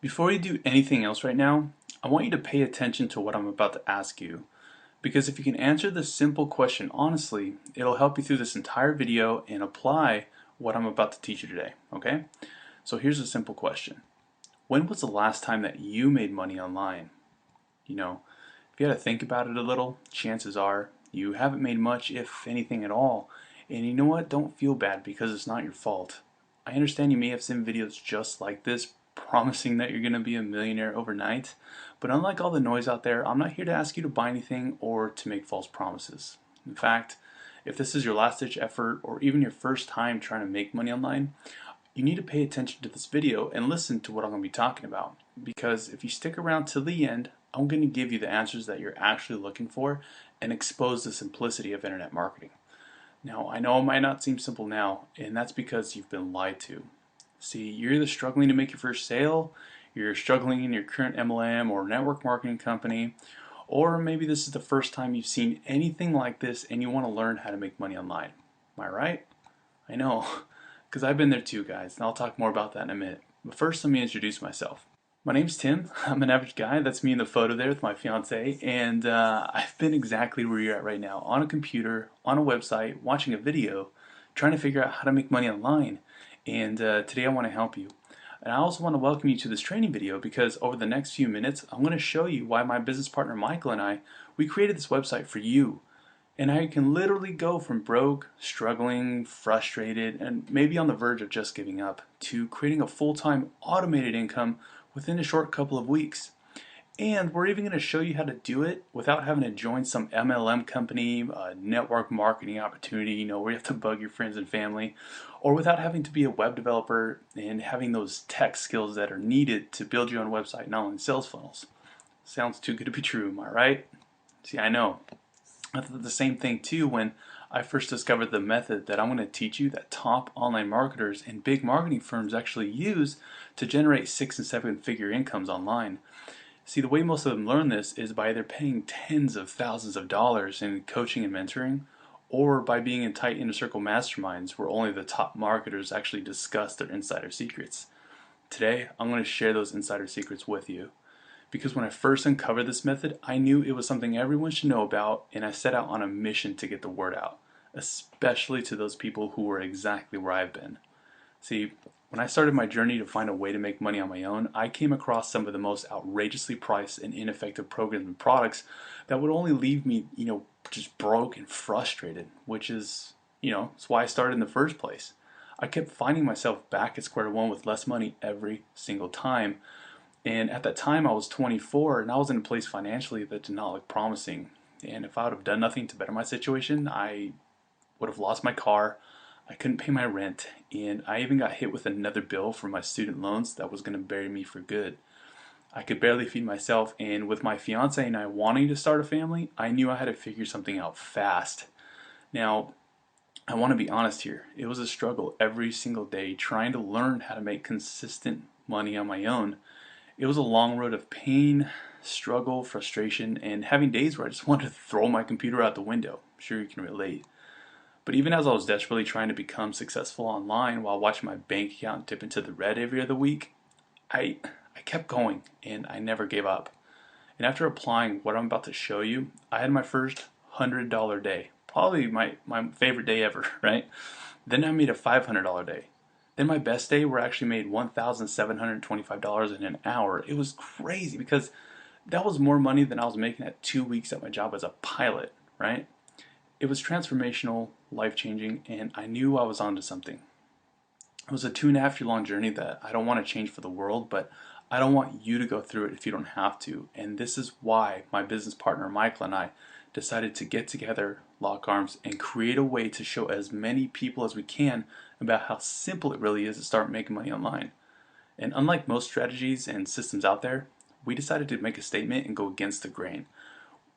Before you do anything else right now, I want you to pay attention to what I'm about to ask you. Because if you can answer this simple question honestly, it'll help you through this entire video and apply what I'm about to teach you today, okay? So here's a simple question. When was the last time that you made money online? You know, if you had to think about it a little, chances are you haven't made much, if anything at all. And you know what? Don't feel bad because it's not your fault. I understand you may have seen videos just like this promising that you're going to be a millionaire overnight, but unlike all the noise out there, I'm not here to ask you to buy anything or to make false promises. In fact, if this is your last-ditch effort or even your first time trying to make money online, you need to pay attention to this video and listen to what I'm going to be talking about. Because if you stick around till the end, I'm going to give you the answers that you're actually looking for and expose the simplicity of internet marketing. Now, I know it might not seem simple now, and that's because you've been lied to. See, you're either struggling to make your first sale, you're struggling in your current MLM or network marketing company, or maybe this is the first time you've seen anything like this and you want to learn how to make money online. Am I right? I know, because I've been there too, guys, and I'll talk more about that in a minute. But first, let me introduce myself. My name's Tim. I'm an average guy. That's me in the photo there with my fiance, and I've been exactly where you're at right now, on a computer, on a website, watching a video, trying to figure out how to make money online. And today I want to help you. And I also want to welcome you to this training video because over the next few minutes, I'm going to show you why my business partner Michael and we created this website for you. And how you can literally go from broke, struggling, frustrated, and maybe on the verge of just giving up to creating a full-time automated income within a short couple of weeks. And we're even going to show you how to do it without having to join some MLM company, a network marketing opportunity, where you have to bug your friends and family, or without having to be a web developer and having those tech skills that are needed to build your own website and online sales funnels. Sounds too good to be true, am I right? See, I know. I thought the same thing too when I first discovered the method that I'm going to teach you that top online marketers and big marketing firms actually use to generate 6- and 7-figure incomes online. See, the way most of them learn this is by either paying tens of thousands of dollars in coaching and mentoring, or by being in tight inner circle masterminds where only the top marketers actually discuss their insider secrets. Today, I'm going to share those insider secrets with you. Because when I first uncovered this method, I knew it was something everyone should know about, and I set out on a mission to get the word out, especially to those people who were exactly where I've been. See, when I started my journey to find a way to make money on my own, I came across some of the most outrageously priced and ineffective programs and products that would only leave me, just broke and frustrated, which is, it's why I started in the first place. I kept finding myself back at square one with less money every single time. And at that time I was 24 and I was in a place financially that did not look promising. And if I would have done nothing to better my situation, I would have lost my car, I couldn't pay my rent, and I even got hit with another bill for my student loans that was going to bury me for good. I could barely feed myself, and with my fiance and I wanting to start a family, I knew I had to figure something out fast. Now, I want to be honest here. It was a struggle every single day trying to learn how to make consistent money on my own. It was a long road of pain, struggle, frustration, and having days where I just wanted to throw my computer out the window. I'm sure you can relate. But even as I was desperately trying to become successful online while watching my bank account dip into the red every other week, I kept going and I never gave up. And after applying what I'm about to show you, I had my first $100 day. Probably my favorite day ever, right? Then I made a $500 day. Then my best day where I actually made $1,725 in an hour. It was crazy because that was more money than I was making at 2 weeks at my job as a pilot, right? It was transformational, life-changing, and I knew I was onto something. It was a 2.5-year long journey that I don't want to change for the world, but I don't want you to go through it if you don't have to. And this is why my business partner Michael and I decided to get together, lock arms, and create a way to show as many people as we can about how simple it really is to start making money online. And unlike most strategies and systems out there, we decided to make a statement and go against the grain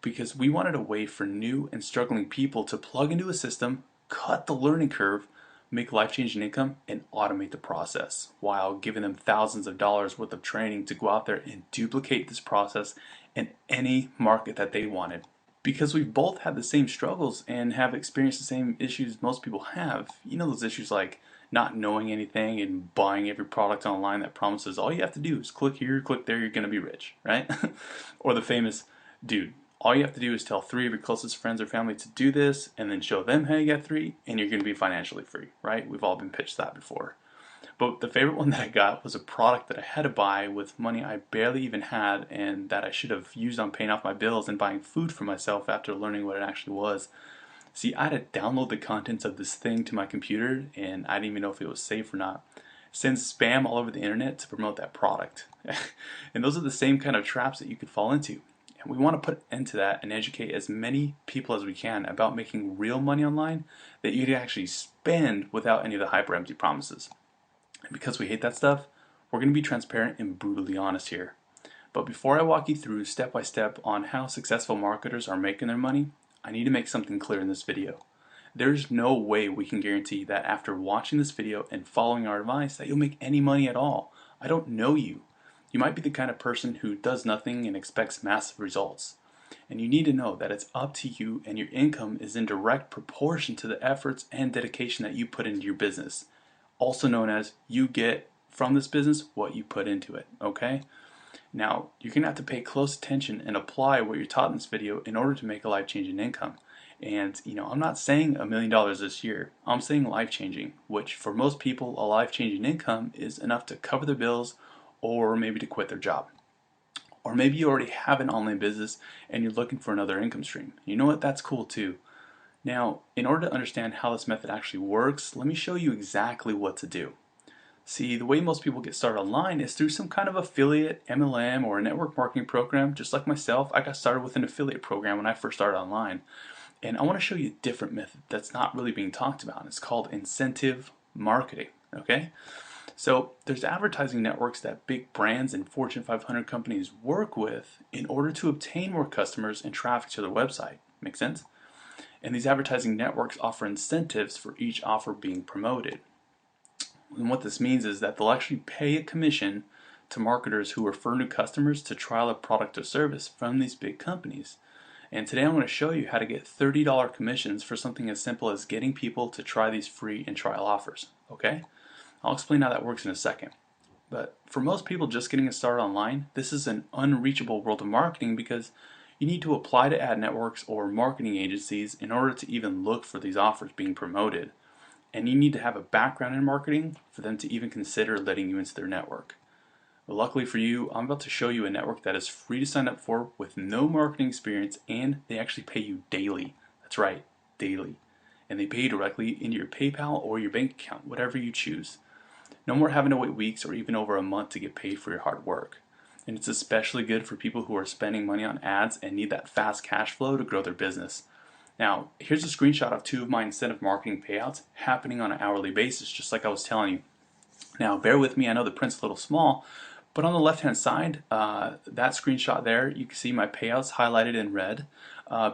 because we wanted a way for new and struggling people to plug into a system, cut the learning curve, make life-changing income, and automate the process while giving them thousands of dollars worth of training to go out there and duplicate this process in any market that they wanted. Because we've both had the same struggles and have experienced the same issues most people have. Those issues like not knowing anything and buying every product online that promises all you have to do is click here, click there, you're gonna be rich, right? Or the famous, dude, all you have to do is tell 3 of your closest friends or family to do this and then show them how you get 3 and you're gonna be financially free, right? We've all been pitched that before. But the favorite one that I got was a product that I had to buy with money I barely even had and that I should have used on paying off my bills and buying food for myself after learning what it actually was. See, I had to download the contents of this thing to my computer and I didn't even know if it was safe or not. Send spam all over the internet to promote that product. And those are the same kind of traps that you could fall into. And we want to put an end to that and educate as many people as we can about making real money online that you can actually spend without any of the hyper empty promises. And because we hate that stuff, we're going to be transparent and brutally honest here. But before I walk you through step by step on how successful marketers are making their money, I need to make something clear in this video. There's no way we can guarantee that after watching this video and following our advice that you'll make any money at all. I don't know you. You might be the kind of person who does nothing and expects massive results. And you need to know that it's up to you and your income is in direct proportion to the efforts and dedication that you put into your business. Also known as you get from this business what you put into it, okay? Now, you're going to have to pay close attention and apply what you're taught in this video in order to make a life-changing income. And, I'm not saying $1 million this year. I'm saying life-changing, which for most people, a life-changing income is enough to cover their bills or maybe to quit their job. Or maybe you already have an online business and you're looking for another income stream. You know what? That's cool too. Now, in order to understand how this method actually works, let me show you exactly what to do. See, the way most people get started online is through some kind of affiliate, MLM, or a network marketing program. Just like myself, I got started with an affiliate program when I first started online. And I want to show you a different method that's not really being talked about. It's called incentive marketing, okay? So there's advertising networks that big brands and Fortune 500 companies work with in order to obtain more customers and traffic to their website. Make sense? And these advertising networks offer incentives for each offer being promoted. And what this means is that they'll actually pay a commission to marketers who refer new customers to trial a product or service from these big companies. And today I'm going to show you how to get $30 commissions for something as simple as getting people to try these free and trial offers. Okay? I'll explain how that works in a second. But for most people just getting started online, this is an unreachable world of marketing because you need to apply to ad networks or marketing agencies in order to even look for these offers being promoted. And you need to have a background in marketing for them to even consider letting you into their network. But luckily for you, I'm about to show you a network that is free to sign up for with no marketing experience, and they actually pay you daily. That's right, daily. And they pay you directly into your PayPal or your bank account, whatever you choose. No more having to wait weeks or even over a month to get paid for your hard work. And it's especially good for people who are spending money on ads and need that fast cash flow to grow their business. Now, here's a screenshot of 2 of my incentive marketing payouts happening on an hourly basis, just like I was telling you. Now, bear with me, I know the print's a little small, but on the left-hand side, that screenshot there, you can see my payouts highlighted in red,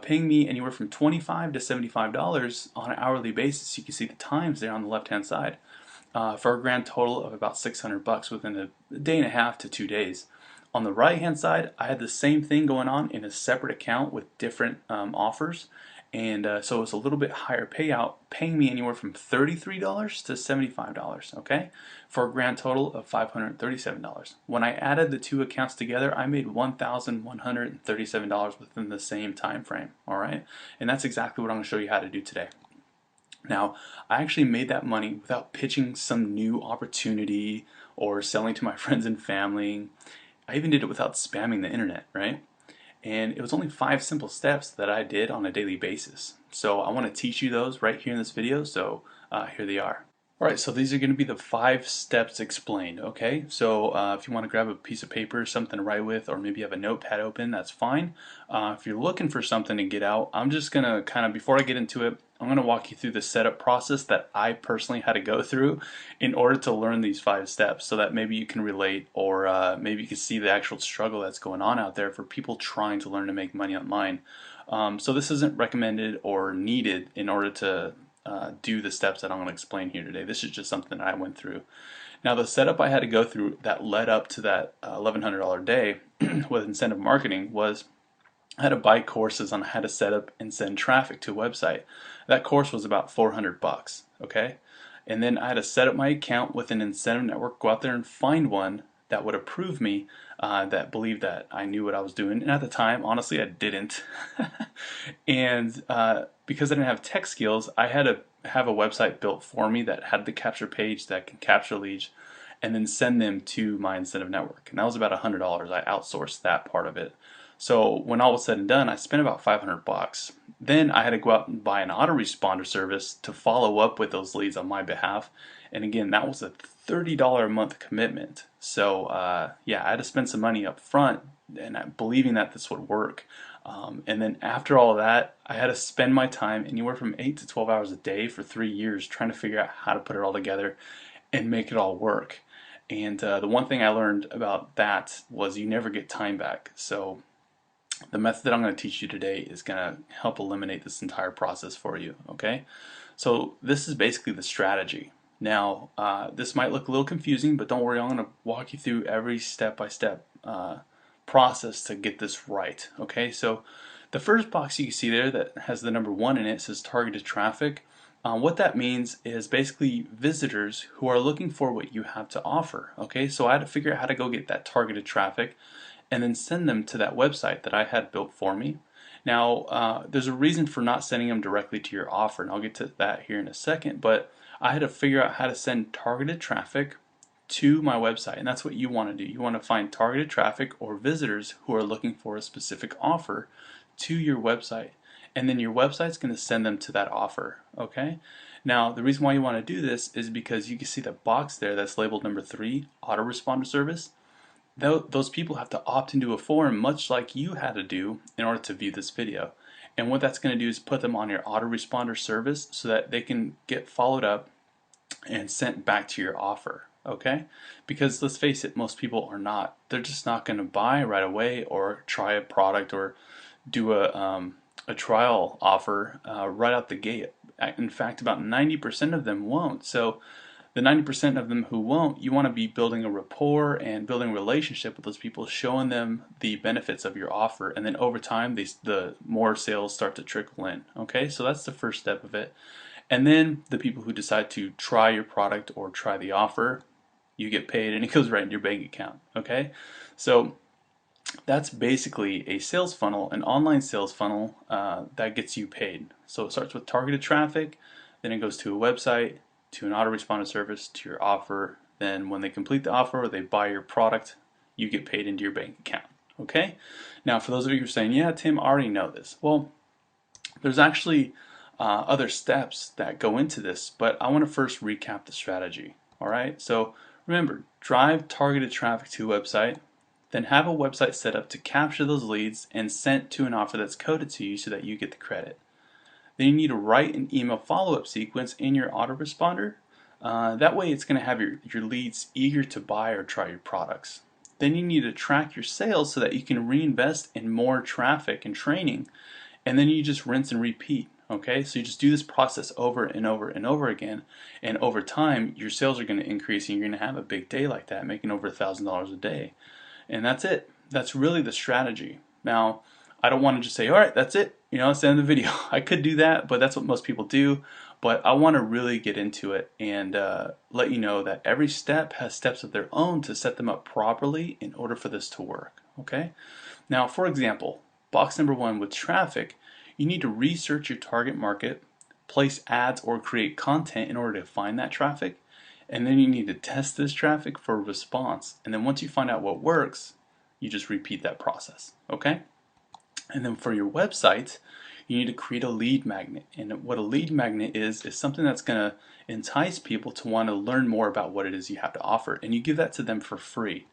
paying me anywhere from $25 to $75 on an hourly basis. You can see the times there on the left-hand side, for a grand total of about $600 within a day and a half to 2 days. On the right-hand side, I had the same thing going on in a separate account with different offers. And so it's a little bit higher payout, paying me anywhere from $33 to $75, okay? For a grand total of $537. When I added the 2 accounts together, I made $1,137 within the same time frame, all right? And that's exactly what I'm going to show you how to do today. Now, I actually made that money without pitching some new opportunity or selling to my friends and family. I even did it without spamming the internet, right? And it was only 5 simple steps that I did on a daily basis. So I want to teach you those right here in this video, so here they are. Alright, so these are going to be the 5 steps explained, okay? So if you want to grab a piece of paper, something to write with, or maybe you have a notepad open, that's fine. If you're looking for something to get out, I'm just going to kind of, before I get into it, I'm going to walk you through the setup process that I personally had to go through in order to learn these 5 steps so that maybe you can relate, or maybe you can see the actual struggle that's going on out there for people trying to learn to make money online. So this isn't recommended or needed in order to do the steps that I'm going to explain here today. This is just something that I went through. Now, the setup I had to go through that led up to that $1,100 day with incentive marketing was I had to buy courses on how to set up and send traffic to a website. That course was about $400, okay? And then I had to set up my account with an incentive network, go out there and find one that would approve me, that believed that I knew what I was doing. And at the time, honestly, I didn't. And because I didn't have tech skills, I had to have a website built for me that had the capture page that can capture leads and then send them to my incentive network. And that was about $100. I outsourced that part of it. So when all was said and done, I spent about 500 bucks. Then I had to go out and buy an autoresponder service to follow up with those leads on my behalf. And again, that was a $30 a month commitment. So yeah, I had to spend some money up front and believing that this would work. And then after all of that, I had to spend my time anywhere from 8 to 12 hours a day for 3 years trying to figure out how to put it all together and make it all work. And the one thing I learned about that was you never get time back. So the method that I'm going to teach you today is going to help eliminate this entire process for you, okay? So this is basically the strategy. Now, this might look a little confusing, but don't worry, I'm going to walk you through every step-by-step process to get this right, okay? So the first box you can see there that has the number 1 in it says targeted traffic. What that means is basically visitors who are looking for what you have to offer, okay? So I had to figure out how to go get that targeted traffic and then send them to that website that I had built for me. Now, there's a reason for not sending them directly to your offer, and I'll get to that here in a second, but I had to figure out how to send targeted traffic to my website, and that's what you want to do. You want to find targeted traffic or visitors who are looking for a specific offer to your website, and then your website's going to send them to that offer, okay? Now, the reason why you want to do this is because you can see the box there that's labeled number 3, autoresponder service. Those people have to opt into a form much like you had to do in order to view this video. And what that's going to do is put them on your autoresponder service so that they can get followed up and sent back to your offer, okay? Because let's face it, most people are not. They're just not going to buy right away or try a product or do a trial offer right out the gate. In fact, about 90% of them won't. So the 90% of them who won't, you want to be building a rapport and building a relationship with those people, showing them the benefits of your offer, and then over time the more sales start to trickle in, okay? So that's the first step of it. And then the people who decide to try your product or try the offer, you get paid and it goes right in your bank account, okay? So that's basically a sales funnel, an online sales funnel that gets you paid. So it starts with targeted traffic, then it goes to a website, to an autoresponder service, to your offer. Then when they complete the offer or they buy your product, you get paid into your bank account, okay? Now for those of you who are saying, yeah, Tim, I already know this. Well, there's actually other steps that go into this, but I want to first recap the strategy, all right? So remember, drive targeted traffic to a website, then have a website set up to capture those leads and sent to an offer that's coded to you so that you get the credit. Then you need to write an email follow-up sequence in your autoresponder. That way it's going to have your leads eager to buy or try your products. Then you need to track your sales so that you can reinvest in more traffic and training. And then you just rinse and repeat. Okay, so you just do this process over and over and over again, and over time your sales are going to increase and you're going to have a big day like that, making over $1,000 a day. And that's it. That's really the strategy. Now, I don't want to just say, all right, that's it, that's the end of the video. I could do that, but that's what most people do. But I want to really get into it and let you know that every step has steps of their own to set them up properly in order for this to work, okay? Now, for example, box number 1 with traffic, you need to research your target market, place ads or create content in order to find that traffic, and then you need to test this traffic for a response. And then once you find out what works, you just repeat that process, okay? And then for your website, you need to create a lead magnet. And what a lead magnet is something that's going to entice people to want to learn more about what it is you have to offer. And you give that to them for free.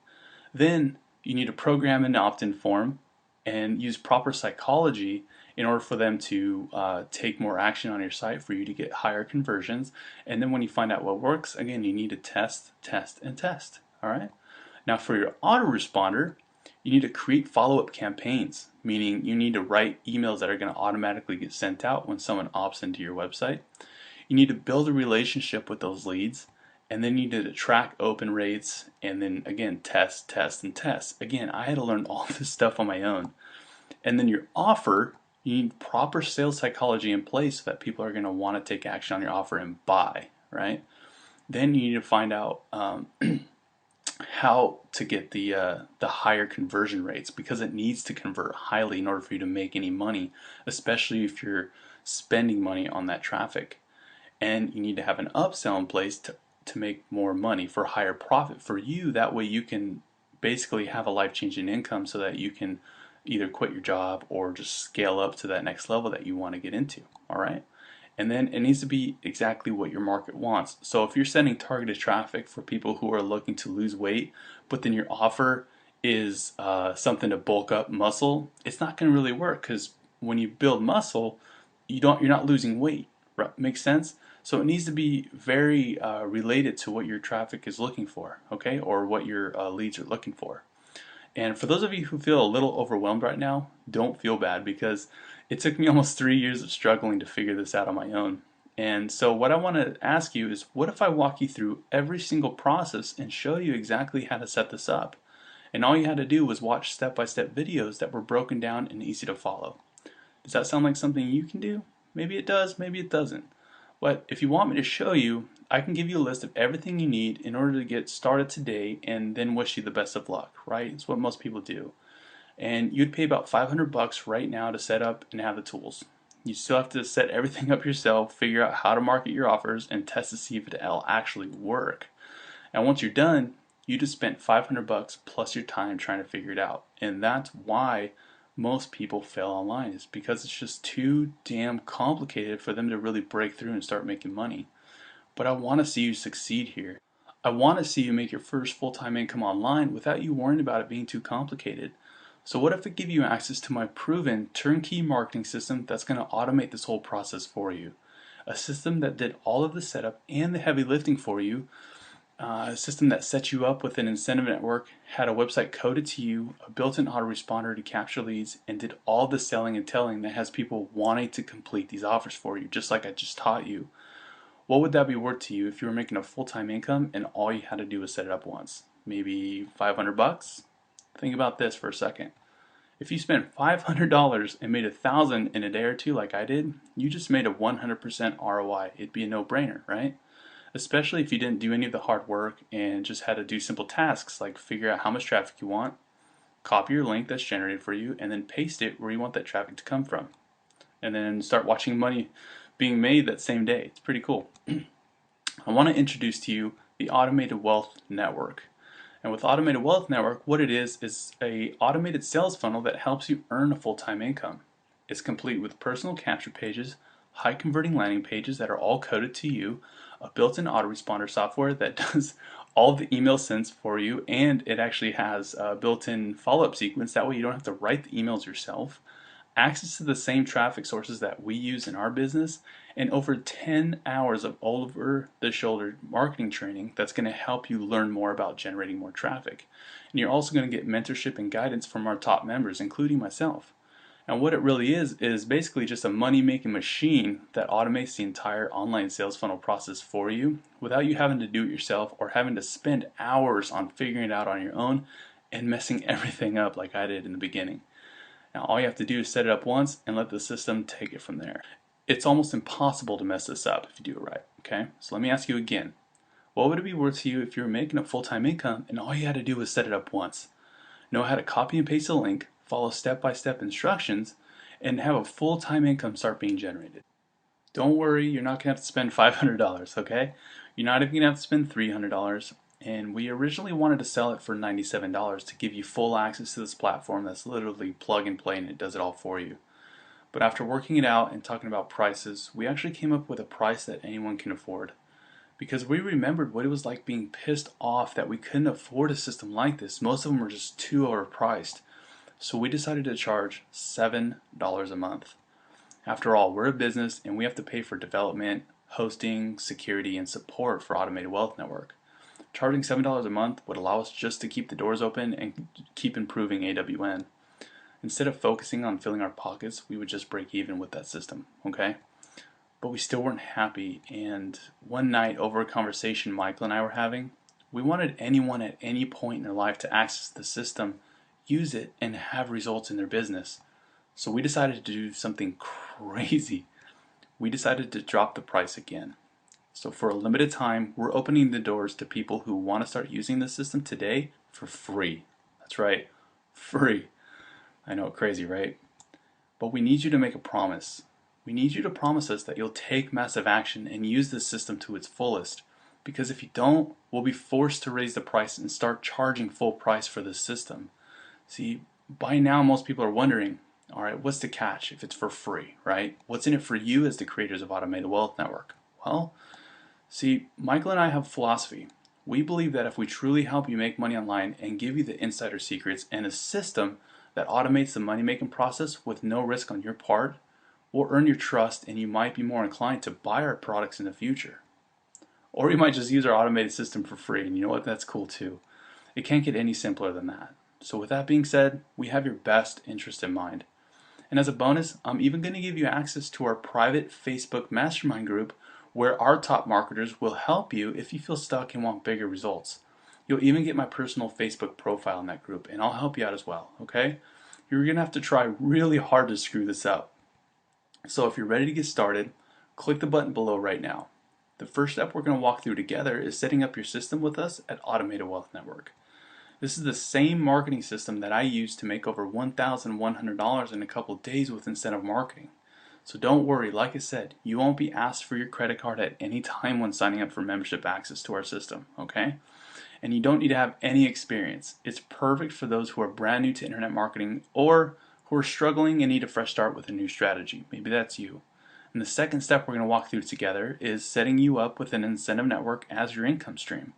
Then you need to program an opt-in form and use proper psychology in order for them to take more action on your site for you to get higher conversions. And then when you find out what works, again, you need to test, test, and test. All right. Now for your autoresponder, you need to create follow-up campaigns, meaning you need to write emails that are going to automatically get sent out when someone opts into your website. You need to build a relationship with those leads, and then you need to track open rates, and then again test, test, and test. Again, I had to learn all this stuff on my own. And then your offer, you need proper sales psychology in place so that people are going to want to take action on your offer and buy, right? Then you need to find out how to get the higher conversion rates, because it needs to convert highly in order for you to make any money, especially if you're spending money on that traffic. And you need to have an upsell in place to make more money for higher profit for you. That way you can basically have a life-changing income so that you can either quit your job or just scale up to that next level that you want to get into. All right. And then it needs to be exactly what your market wants. So if you're sending targeted traffic for people who are looking to lose weight, but then your offer is something to bulk up muscle, it's not going to really work, because when you build muscle, you're not losing weight. Right? Makes sense? So it needs to be very related to what your traffic is looking for, okay, or what your leads are looking for. And for those of you who feel a little overwhelmed right now, don't feel bad, because it took me almost 3 years of struggling to figure this out on my own. And so what I want to ask you is, what if I walk you through every single process and show you exactly how to set this up? And all you had to do was watch step-by-step videos that were broken down and easy to follow. Does that sound like something you can do? Maybe it does, maybe it doesn't. But if you want me to show you, I can give you a list of everything you need in order to get started today, and then wish you the best of luck, right? It's what most people do. And you'd pay about $500 right now to set up and have the tools. You still have to set everything up yourself, figure out how to market your offers, and test to see if it'll actually work. And once you're done, you just spent $500 plus your time trying to figure it out. And that's why most people fail online, is because it's just too damn complicated for them to really break through and start making money. But I want to see you succeed here. I want to see you make your first full-time income online without you worrying about it being too complicated. So what if I give you access to my proven turnkey marketing system that's going to automate this whole process for you? A system that did all of the setup and the heavy lifting for you. A system that set you up with an incentive network, had a website coded to you, a built-in autoresponder to capture leads, and did all the selling and telling that has people wanting to complete these offers for you, just like I just taught you. What would that be worth to you if you were making a full-time income and all you had to do was set it up once? Maybe $500? Think about this for a second. If you spent $500 and made $1,000 in a day or two like I did, you just made a 100% ROI. It'd be a no-brainer, right? Especially if you didn't do any of the hard work and just had to do simple tasks like figure out how much traffic you want, copy your link that's generated for you, and then paste it where you want that traffic to come from. And then start watching money being made that same day. It's pretty cool. I want to introduce to you the Automated Wealth Network. And with Automated Wealth Network, what it is a automated sales funnel that helps you earn a full-time income. It's complete with personal capture pages, high converting landing pages that are all coded to you, a built-in autoresponder software that does all the email sends for you, and it actually has a built-in follow-up sequence. That way you don't have to write the emails yourself. Access to the same traffic sources that we use in our business, and over 10 hours of over-the-shoulder marketing training that's going to help you learn more about generating more traffic. And you're also going to get mentorship and guidance from our top members, including myself. And what it really is basically just a money-making machine that automates the entire online sales funnel process for you without you having to do it yourself or having to spend hours on figuring it out on your own and messing everything up like I did in the beginning. Now all you have to do is set it up once and let the system take it from there. It's almost impossible to mess this up if you do it right, okay? So let me ask you again. What would it be worth to you if you were making a full-time income and all you had to do was set it up once? Know how to copy and paste a link, follow step-by-step instructions, and have a full-time income start being generated. Don't worry, you're not going to have to spend $500, okay? You're not even going to have to spend $300. And we originally wanted to sell it for $97 to give you full access to this platform that's literally plug and play and it does it all for you. But after working it out and talking about prices, we actually came up with a price that anyone can afford. Because we remembered what it was like being pissed off that we couldn't afford a system like this. Most of them were just too overpriced. So we decided to charge $7 a month. After all, we're a business and we have to pay for development, hosting, security, and support for Automated Wealth Network. Charging $7 a month would allow us just to keep the doors open and keep improving AWN. Instead of focusing on filling our pockets, we would just break even with that system, okay? But we still weren't happy, and one night over a conversation Michael and I were having, we wanted anyone at any point in their life to access the system, use it, and have results in their business. So we decided to do something crazy. We decided to drop the price again. So for a limited time, we're opening the doors to people who want to start using the system today for free. That's right, free. I know, crazy, right? But we need you to make a promise. We need you to promise us that you'll take massive action and use this system to its fullest. Because if you don't, we'll be forced to raise the price and start charging full price for this system. See, by now most people are wondering, all right, what's the catch if it's for free, right? What's in it for you as the creators of Automated Wealth Network? Well, see, Michael and I have a philosophy. We believe that if we truly help you make money online and give you the insider secrets and a system that automates the money making process with no risk on your part, we'll earn your trust and you might be more inclined to buy our products in the future. Or you might just use our automated system for free, and you know what, that's cool too. It can't get any simpler than that. So with that being said, we have your best interest in mind. And as a bonus, I'm even going to give you access to our private Facebook mastermind group where our top marketers will help you if you feel stuck and want bigger results. You'll even get my personal Facebook profile in that group, and I'll help you out as well, okay? You're going to have to try really hard to screw this up. So if you're ready to get started, click the button below right now. The first step we're going to walk through together is setting up your system with us at Automated Wealth Network. This is the same marketing system that I used to make over $1,100 in a couple of days with incentive marketing. So don't worry, like I said, you won't be asked for your credit card at any time when signing up for membership access to our system, okay? And you don't need to have any experience. It's perfect for those who are brand new to internet marketing or who are struggling and need a fresh start with a new strategy. Maybe that's you. And the second step we're going to walk through together is setting you up with an incentive network as your income stream.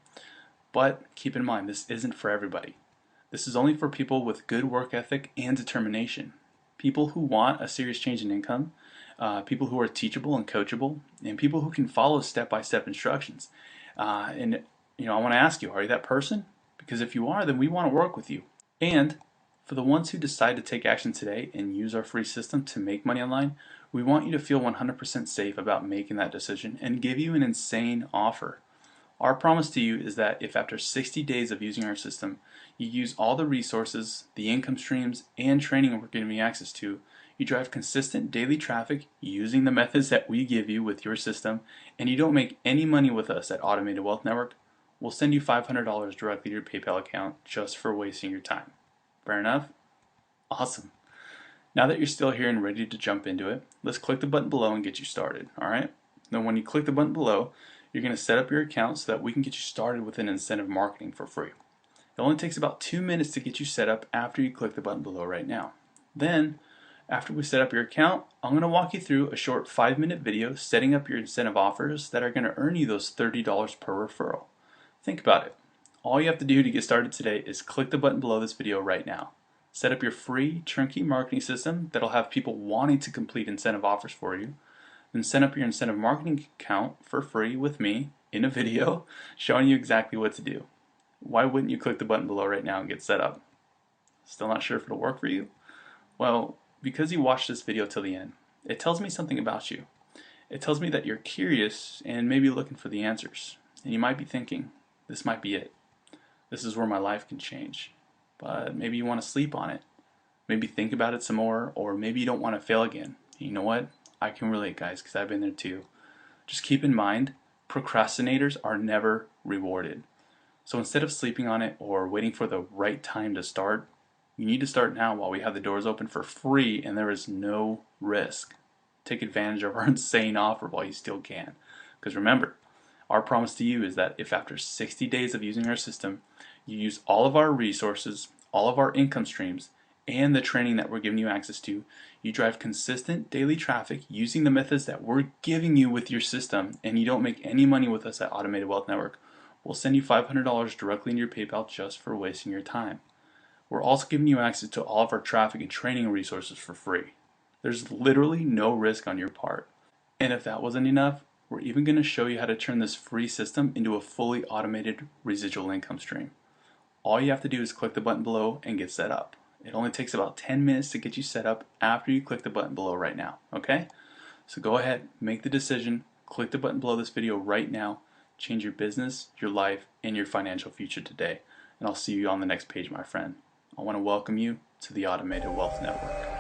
But keep in mind, this isn't for everybody. This is only for people with good work ethic and determination. People who want a serious change in income, people who are teachable and coachable, and people who can follow step-by-step instructions. And I want to ask you, are you that person? Because if you are, then we want to work with you. And for the ones who decide to take action today and use our free system to make money online, we want you to feel 100% safe about making that decision and give you an insane offer. Our promise to you is that if after 60 days of using our system, you use all the resources, the income streams, and training we're giving you access to, you drive consistent daily traffic using the methods that we give you with your system, and you don't make any money with us at Automated Wealth Network, we'll send you $500 directly to your PayPal account just for wasting your time. Fair enough? Awesome. Now that you're still here and ready to jump into it, let's click the button below and get you started, alright? Now when you click the button below, you're going to set up your account so that we can get you started with an incentive marketing for free. It only takes about 2 minutes to get you set up after you click the button below right now. Then, after we set up your account, I'm going to walk you through a short 5-minute video setting up your incentive offers that are going to earn you those $30 per referral. Think about it. All you have to do to get started today is click the button below this video right now. Set up your free turnkey marketing system that'll have people wanting to complete incentive offers for you. Then set up your incentive marketing account for free with me in a video showing you exactly what to do. Why wouldn't you click the button below right now and get set up? Still not sure if it'll work for you? Well, because you watched this video till the end, it tells me something about you. It tells me that you're curious and maybe looking for the answers. And you might be thinking, this might be it. This is where my life can change. But maybe you want to sleep on it. Maybe think about it some more, or maybe you don't want to fail again. You know what? I can relate, guys, because I've been there too. Just keep in mind, procrastinators are never rewarded. So instead of sleeping on it or waiting for the right time to start, you need to start now while we have the doors open for free and there is no risk. Take advantage of our insane offer while you still can. Because remember, our promise to you is that if after 60 days of using our system, you use all of our resources, all of our income streams, and the training that we're giving you access to, you drive consistent daily traffic using the methods that we're giving you with your system, and you don't make any money with us at Automated Wealth Network, we'll send you $500 directly into your PayPal just for wasting your time. We're also giving you access to all of our traffic and training resources for free. There's literally no risk on your part. And if that wasn't enough, we're even going to show you how to turn this free system into a fully automated residual income stream. All you have to do is click the button below and get set up. It only takes about 10 minutes to get you set up after you click the button below right now, okay? So go ahead, make the decision, click the button below this video right now, change your business, your life, and your financial future today. And I'll see you on the next page, my friend. I want to welcome you to the Automated Wealth Network.